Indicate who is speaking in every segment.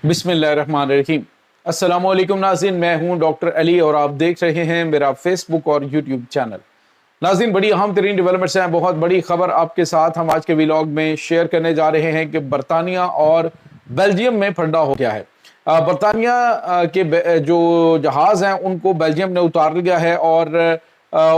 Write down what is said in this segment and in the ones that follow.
Speaker 1: बिस्मिल्लाहिर्रहमानिर्रहीम। अस्सलाम वालेकुम नाज़रीन, मैं हूं डॉक्टर अली और आप देख रहे हैं मेरा फेसबुक और यूट्यूब चैनल। नाज़रीन, बड़ी अहम तरीन डेवलपमेंट्स हैं, बहुत बड़ी खबर आपके साथ हम आज के व्लॉग में शेयर करने जा रहे हैं कि बरतानिया और बेल्जियम में फंडा हो गया है। बरतानिया के जो जहाज़ हैं उनको बेल्जियम ने उतार लिया है और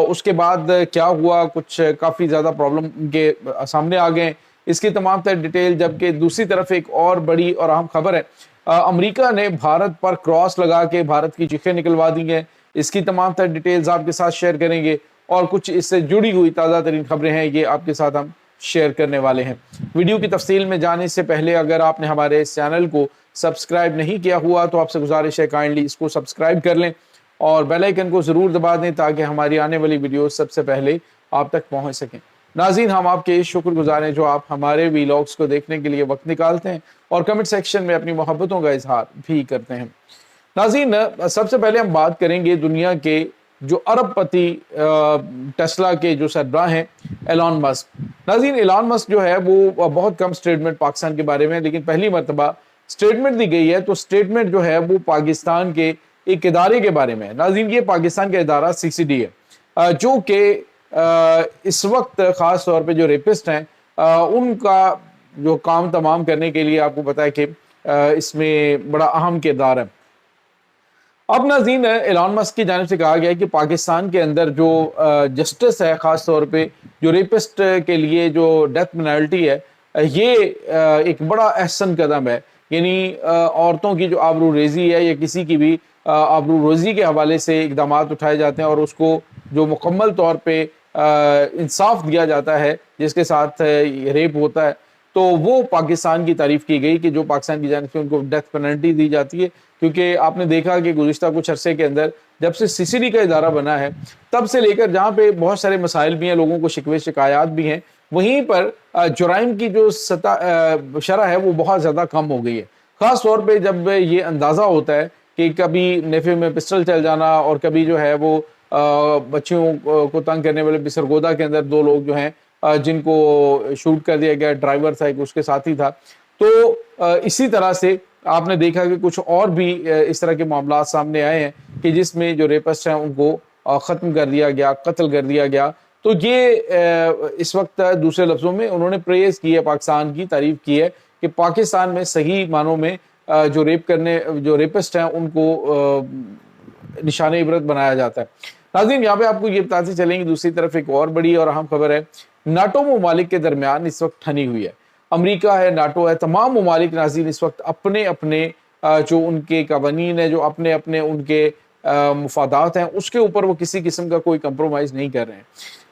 Speaker 1: उसके बाद क्या हुआ, कुछ काफ़ी ज़्यादा प्रॉब्लम के सामने आ गए। इसकी तमाम तर डिटेल, जबकि दूसरी तरफ एक और बड़ी और अहम खबर है, अमेरिका ने भारत पर क्रॉस लगा के भारत की चीखें निकलवा दी हैं। इसकी तमाम तर डिटेल्स आपके साथ शेयर करेंगे और कुछ इससे जुड़ी हुई ताज़ा तरीन खबरें हैं, ये आपके साथ हम शेयर करने वाले हैं। वीडियो की तफसील में जाने से पहले अगर आपने हमारे इस चैनल को सब्सक्राइब नहीं किया हुआ तो आपसे गुजारिश है काइंडली इसको सब्सक्राइब कर लें और बेल आइकन को ज़रूर दबा दें ताकि हमारी आने वाली वीडियो सबसे पहले आप तक पहुँच सकें। नाज़रीन, हम आपके शुक्रगुजार हैं जो आप हमारे वीलॉग्स को देखने के लिए वक्त निकालते हैं और कमेंट सेक्शन में अपनी मोहब्बतों का इजहार भी करते हैं। नाज़रीन, सबसे पहले हम बात करेंगे दुनिया के जो अरबपति टेस्ला के जो सरबराह हैं, एलन मस्क। नाज़रीन, एलन मस्क जो है वो बहुत कम स्टेटमेंट पाकिस्तान के बारे में, लेकिन पहली मरतबा स्टेटमेंट दी गई है तो स्टेटमेंट जो है वो पाकिस्तान के एक इदारे के बारे में है। नाज़रीन, ये पाकिस्तान का इदारा CCD है जो कि इस वक्त ख़ास तौर पे जो रेपिस्ट हैं उनका जो काम तमाम करने के लिए आपको पता है कि इसमें बड़ा अहम किरदार है। अब नाज़रीन, एलन मस्क की जानिब से कहा गया है कि पाकिस्तान के अंदर जो जस्टिस है, ख़ास तौर पे जो रेपिस्ट के लिए जो डेथ पेनल्टी है, ये एक बड़ा अहसन कदम है। यानी औरतों की जो आबरू रेजी है या किसी की भी आबरू रोज़ी के हवाले से इकदाम उठाए जाते हैं और उसको जो मुकम्मल तौर पे इंसाफ दिया जाता है जिसके साथ रेप होता है, तो वो पाकिस्तान की तारीफ की गई कि जो पाकिस्तान की जानिब से उनको डेथ पेनल्टी दी जाती है। क्योंकि आपने देखा कि गुज़िश्ता कुछ अरसे के अंदर जब से CCD का इदारा बना है तब से लेकर जहाँ पे बहुत सारे मसाइल भी हैं, लोगों को शिकवे शिकायत भी हैं, वहीं पर जुराइम की जो शरह है वो बहुत ज़्यादा कम हो गई है। ख़ास तौर पर जब ये अंदाज़ा होता है कि कभी नेफे में पिस्टल चल जाना और कभी जो है वो बच्चियों को तंग करने वाले बिसरगोदा के अंदर 2 लोग जो हैं जिनको शूट कर दिया गया, ड्राइवर था एक, उसके साथी था। तो इसी तरह से आपने देखा कि कुछ और भी इस तरह के मामला सामने आए हैं कि जिसमें जो रेपिस्ट हैं उनको ख़त्म कर दिया गया, कत्ल कर दिया गया। तो ये इस वक्त दूसरे लफ्ज़ों में उन्होंने प्रेज़ की है, पाकिस्तान की तारीफ़ की है कि पाकिस्तान में सही मानों में जो रेपिस्ट हैं उनको निशान इबरत बनाया जाता है। नाज़रीन, यहाँ पे आपको ये बताते चलेंगे, दूसरी तरफ एक और बड़ी और अहम खबर है। नाटो ममालिक के दरमियान इस वक्त ठनी हुई है। अमेरिका है, नाटो है, तमाम ममालिक नाज़रीन इस वक्त अपने अपने जो उनके कवानीन है, जो अपने अपने उनके मुफादात हैं, उसके ऊपर वो किसी किस्म का कोई कंप्रोमाइज़ नहीं कर रहे हैं।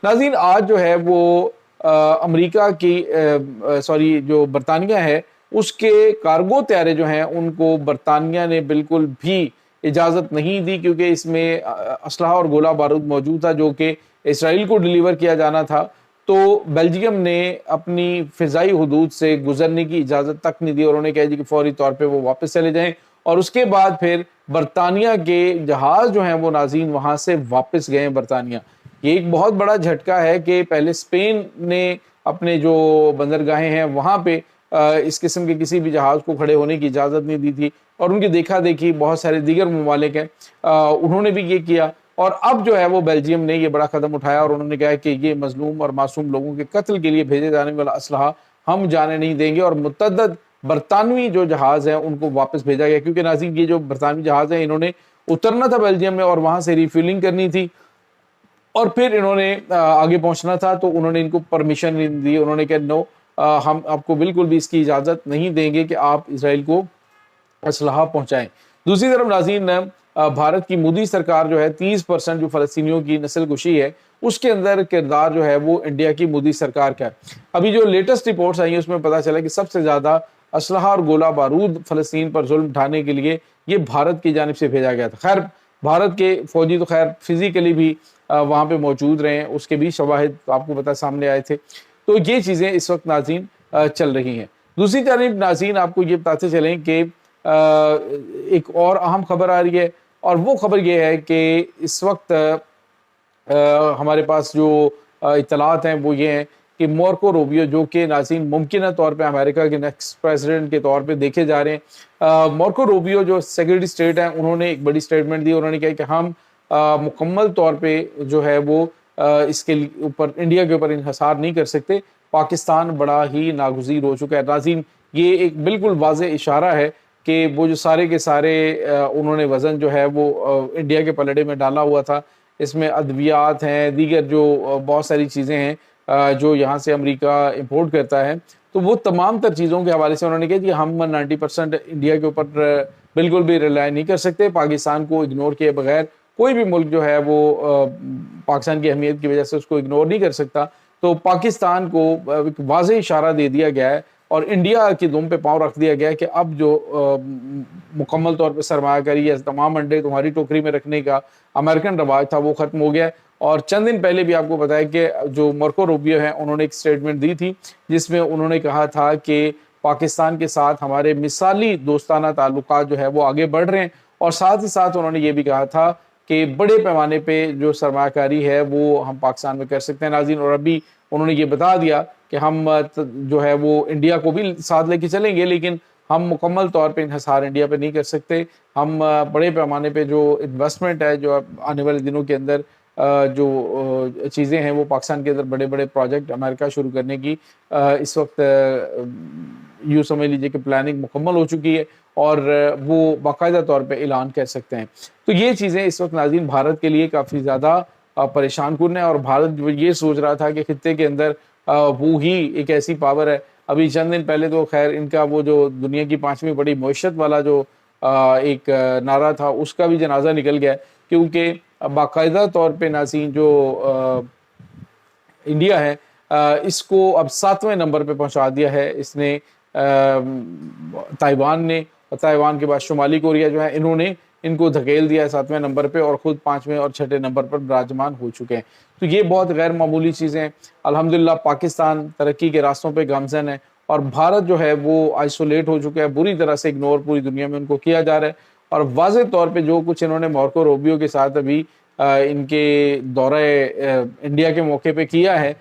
Speaker 1: नाज़रीन, आज जो है वो अमेरिका की जो बरतानिया है उसके कार्गो तैयारे जो हैं उनको बरतानिया ने बिल्कुल भी इजाज़त नहीं दी, क्योंकि इसमें असलहा और गोला बारूद मौजूद था जो कि इसराइल को डिलीवर किया जाना था। तो बेल्जियम ने अपनी फ़िज़ाई हुदूद से गुजरने की इजाज़त तक नहीं दी और उन्होंने कहा जी कि फौरी तौर पे वो वापस चले जाएं और उसके बाद फिर बरतानिया के जहाज़ जो हैं वो नाज़रीन वहाँ से वापस गए हैं बरतानिया। ये एक बहुत बड़ा झटका है कि पहले स्पेन ने अपने जो बंदरगाहें हैं वहाँ पे इस किस्म के किसी भी जहाज़ को खड़े होने की इजाज़त नहीं दी थी और उनकी देखा देखी बहुत सारे दीगर ममालिक हैं उन्होंने भी ये किया और अब जो है वो बेल्जियम ने ये बड़ा कदम उठाया और उन्होंने कहा कि ये मजलूम और मासूम लोगों के कत्ल के लिए भेजे जाने वाला असलहा हम जाने नहीं देंगे और मुतअद्दिद बरतानवी जो जहाज़ हैं उनको वापस भेजा गया। क्योंकि नाज़रीन, ये जो बरतानवी जहाज़ हैं इन्होंने उतरना था बेल्जियम में और वहाँ से रिफ्यूलिंग करनी थी और फिर इन्होंने आगे पहुँचना था, तो उन्होंने इनको परमिशन नहीं दी। उन्होंने कहा नो, हम आपको बिल्कुल भी इसकी इजाज़त नहीं देंगे कि आप इसराइल को असलहा पहुँचाएँ। दूसरी तरफ नाज़रीन, भारत की मोदी सरकार जो है 30% जो फ़लस्तीनियों की नस्ल कुशी है उसके अंदर किरदार जो है वो इंडिया की मोदी सरकार का है। अभी जो लेटेस्ट रिपोर्ट्स आई हैं उसमें पता चला कि सबसे ज़्यादा असलहा और गोला बारूद फ़लस्तीन पर जुल्म ढाने के लिए ये भारत की जानिब से भेजा गया था। खैर, भारत के फ़ौजी तो खैर फिज़िकली भी वहाँ पे मौजूद रहे हैं, उसके भी शवाहिद आपको पता सामने आए थे। तो ये चीज़ें इस वक्त नाज़रीन चल रही हैं। दूसरी जानिब नाज़रीन, आपको ये बताते चलें कि एक और अहम खबर आ रही है और वो खबर ये है कि इस वक्त हमारे पास जो इत्तलात हैं वो ये हैं کہ مارکو روبیو جو کہ ناظرین ممکنہ طور پہ امریکہ کے نیکسٹ پریزیڈنٹ کے طور پہ دیکھے جا رہے ہیں، مارکو روبیو جو سیکرٹری اسٹیٹ ہیں انہوں نے ایک بڑی اسٹیٹمنٹ دی، انہوں نے کہا کہ ہم مکمل طور پہ جو ہے وہ اس کے اوپر انڈیا کے اوپر انحصار نہیں کر سکتے، پاکستان بڑا ہی ناگزیر ہو چکا ہے۔ ناظرین یہ ایک بالکل واضح اشارہ ہے کہ وہ جو سارے کے سارے انہوں نے وزن جو ہے وہ انڈیا کے پلڑے میں ڈالا ہوا تھا، اس میں ادویات ہیں، دیگر جو بہت ساری چیزیں ہیں جو یہاں سے امریکہ امپورٹ کرتا ہے، تو وہ تمام تر چیزوں کے حوالے سے انہوں نے کہا کہ ہم 90% انڈیا کے اوپر بالکل بھی ریلائی نہیں کر سکتے، پاکستان کو اگنور کیے بغیر کوئی بھی ملک جو ہے وہ پاکستان کی اہمیت کی وجہ سے اس کو اگنور نہیں کر سکتا۔ تو پاکستان کو ایک واضح اشارہ دے دیا گیا ہے اور انڈیا کی دم پہ پاؤں رکھ دیا گیا ہے کہ اب جو مکمل طور پہ سرمایہ کاری یا تمام انڈے تمہاری ٹوکری میں رکھنے کا امریکن رواج تھا وہ ختم ہو گیا ہے۔ اور چند دن پہلے بھی آپ کو بتایا کہ جو مارکو روبیو ہیں انہوں نے ایک سٹیٹمنٹ دی تھی جس میں انہوں نے کہا تھا کہ پاکستان کے ساتھ ہمارے مثالی دوستانہ تعلقات جو ہے وہ آگے بڑھ رہے ہیں، اور ساتھ ہی ساتھ انہوں نے یہ بھی کہا تھا کہ بڑے پیمانے پہ جو سرمایہ کاری ہے وہ ہم پاکستان میں کر سکتے ہیں ناظرین، اور ابھی انہوں نے یہ بتا دیا کہ ہم جو ہے وہ انڈیا کو بھی ساتھ لے کے چلیں گے، لیکن ہم مکمل طور پہ انحصار انڈیا پہ نہیں کر سکتے، ہم بڑے پیمانے پہ جو انویسٹمنٹ ہے جو آنے والے دنوں کے اندر جو چیزیں ہیں وہ پاکستان کے اندر بڑے بڑے پروجیکٹ امریکہ شروع کرنے کی اس وقت یوں سمجھ لیجئے کہ پلاننگ مکمل ہو چکی ہے اور وہ باقاعدہ طور پہ اعلان کر سکتے ہیں۔ تو یہ چیزیں اس وقت ناظرین بھارت کے لیے کافی زیادہ پریشان کن ہے، اور بھارت یہ سوچ رہا تھا کہ خطے کے اندر وہ ہی ایک ایسی پاور ہے۔ ابھی چند دن پہلے تو خیر ان کا وہ جو دنیا کی 5ویں بڑی معیشت والا جو ایک نعرہ تھا اس کا بھی جنازہ نکل گیا، کیونکہ باقاعدہ طور پہ ناظرین جو انڈیا ہے اس کو اب 7ویں نمبر پہ پہنچا دیا ہے اس نے تائیوان نے، اور تائیوان کے بعد شمالی کوریا جو ہے انہوں نے ان کو دھکیل دیا ہے 7ویں نمبر پہ، اور خود 5ویں اور 6 نمبر پر براجمان ہو چکے ہیں۔ تو یہ بہت غیر معمولی چیزیں ہیں۔ الحمدللہ پاکستان ترقی کے راستوں پہ گامزن ہے، اور بھارت جو ہے وہ آئسولیٹ ہو چکا ہے، بری طرح سے اگنور پوری دنیا میں ان کو کیا جا رہا ہے۔ اور واضح طور پہ جو کچھ انہوں نے مارکو روبیو کے ساتھ ابھی ان کے دورہ انڈیا کے موقع پہ کیا ہے،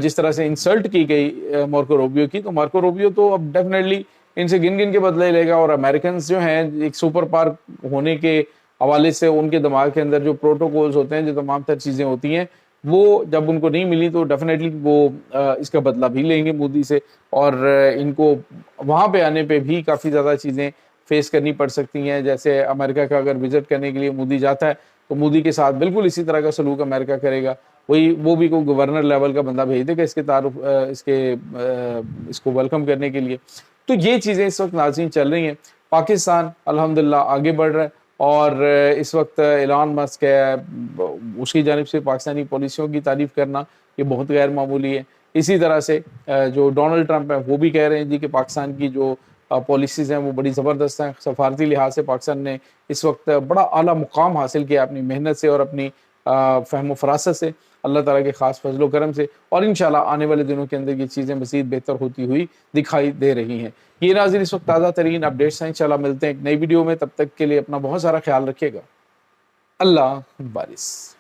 Speaker 1: جس طرح سے انسلٹ کی گئی مارکو روبیو کی، تو مارکو روبیو تو اب ڈیفینیٹلی ان سے گن گن کے بدلے لے گا، اور امریکنز جو ہیں ایک سپر پاور ہونے کے حوالے سے ان کے دماغ کے اندر جو پروٹوکولز ہوتے ہیں، جو تمام تر چیزیں ہوتی ہیں، وہ جب ان کو نہیں ملی تو ڈیفینیٹلی وہ اس کا بدلہ بھی لیں گے مودی سے، اور ان کو وہاں پہ آنے پہ بھی کافی زیادہ چیزیں فیس کرنی پڑ سکتی ہیں۔ جیسے امریکہ کا اگر وزٹ کرنے کے لیے مودی جاتا ہے تو مودی کے ساتھ بالکل اسی طرح کا سلوک امریکہ کرے گا، وہ بھی کوئی گورنر لیول کا بندہ بھیج دے گا اس کو ویلکم کرنے کے لیے۔ تو یہ چیزیں اس وقت ناظرین چل رہی ہیں۔ پاکستان الحمدللہ آگے بڑھ رہا ہے، اور اس وقت ایلان مسک ہے اس کی جانب سے پاکستانی پالیسیوں کی تعریف کرنا یہ بہت غیر معمولی ہے۔ اسی طرح سے جو ڈونلڈ ٹرمپ ہے وہ بھی کہہ رہے ہیں جی کہ پاکستان کی جو پالیسیز ہیں وہ بڑی زبردست ہیں۔ سفارتی لحاظ سے پاکستان نے اس وقت بڑا اعلیٰ مقام حاصل کیا اپنی محنت سے اور اپنی فہم و فراست سے، اللہ تعالیٰ کے خاص فضل و کرم سے، اور انشاءاللہ آنے والے دنوں کے اندر یہ چیزیں مزید بہتر ہوتی ہوئی دکھائی دے رہی ہیں۔ یہ ناظرین اس وقت تازہ ترین اپڈیٹس ہیں، انشاءاللہ ملتے ہیں ایک نئی ویڈیو میں، تب تک کے لیے اپنا بہت سارا خیال رکھیے گا۔ اللہ بارس۔